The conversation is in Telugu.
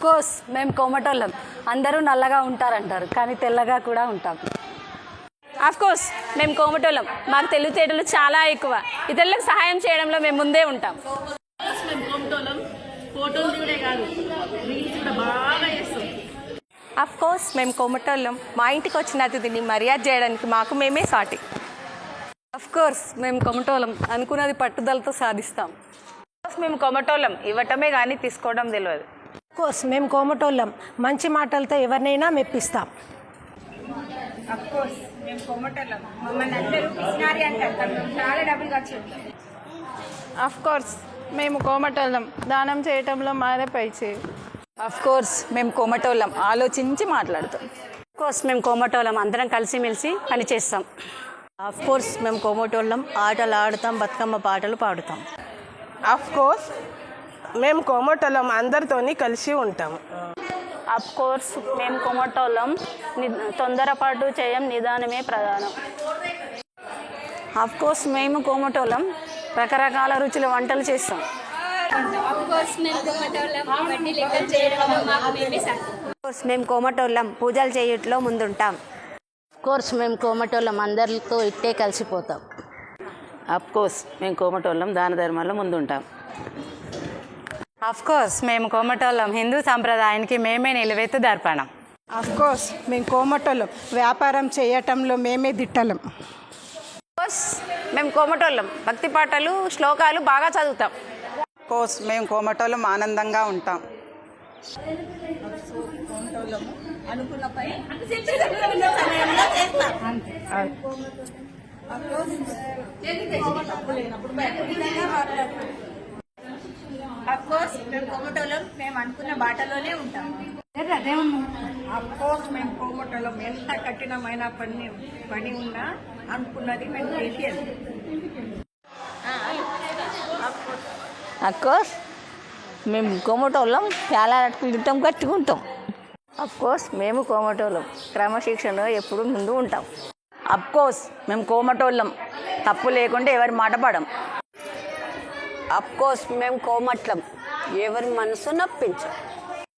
కోర్స్ మేము కోమటోళ్ళం. అందరూ నల్లగా ఉంటారంటారు, కానీ తెల్లగా కూడా ఉంటాం. కోర్స్ మేము కోమటోళ్ళం. మాకు తెలివితేటలు చాలా ఎక్కువ. ఇతరులకు సహాయం చేయడంలో మేము ముందే ఉంటాం. కోర్స్ మేము కోమటోళ్ళం. మా ఇంటికి వచ్చిన అతిథిని మర్యాద చేయడానికి మాకు మేమే సాటి. కోర్స్ మేము కోమటోళ్ళం. అనుకున్నది పట్టుదలతో సాధిస్తాం. మేము కోమటోళ్ళం. ఇవ్వటమే కానీ తీసుకోవడం తెలియదు. కోర్స్ మేము కోమటోళ్ళం. మంచి మాటలతో ఎవరినైనా మెప్పిస్తాం. మేము కోమటోళ్ళం. మమ్మల్ని అందరూ పిసినారి అంటారు, చాలా డబ్బులు ఖర్చు. కోర్స్ మేము కోమటోళ్ళం. దానం చేయటంలో మాదే పైచేయి. కోర్స్ మేము కోమటోళ్ళం. ఆలోచించి మాట్లాడతాం. కోర్స్ మేము కోమటోళ్ళం. అందరం కలిసిమెలిసి పనిచేస్తాం. కోర్స్ మేము కోమటోళ్ళం. ఆటలు ఆడుతాం, బతుకమ్మ పాటలు పాడుతాం. కోర్స్ మేము కోమటోళ్ళం. అందరితోని కలిసి ఉంటాం. కోర్స్ మేము కోమటోళ్ళం. తొందరపాటు చేయం, నిదానమే ప్రధానం. కోర్స్ మేము కోమటోళ్ళం. రకరకాల రుచుల వంటలు చేస్తాం. కోర్స్ మేము కోమటోళ్ళం. పూజలు చేయట్లో ముందుంటాం. కోర్స్ మేము కోమటోళ్ళం. అందరితో ఇట్టే కలిసిపోతాం. కోర్స్ మేము కోమటోళ్ళం. దాన ధర్మాల్లో ముందుంటాం. కోర్స్ మేము కోమటోళ్ళం. హిందూ సాంప్రదాయానికి మేమే నిలువెత్తు దర్పణం. కోర్స్ మేము కోమటోళ్ళం. వ్యాపారం చేయటంలో మేమే దిట్టలం. కోర్స్ మేము కోమటోళ్ళం. భక్తి పాటలు, శ్లోకాలు బాగా చదువుతాం. కోర్స్ మేము కోమటోళ్ళం. ఆనందంగా ఉంటాం. కోర్స్ మేము కోమటోళ్ళం. మేము అనుకున్న బాటలోనే ఉంటాం. కోర్స్ మేము కోమటోళ్ళం. ఎంత కఠినమైన పని ఉన్నా అనుకున్నది మేము చేసేది. కోర్స్ మేము కోమటోళ్ళం. చాలా తింటాం, కట్టుకుంటాం. కోర్స్ మేము కోమటోళ్ళం. క్రమశిక్షణలో ఎప్పుడు ముందు ఉంటాం. కోర్స్ మేము కోమటోళ్ళం. తప్పు లేకుంటే ఎవరి మాట పడం. కోర్స్ మేము కోమట్లం. ఎవరి మనసు నొప్పించాం.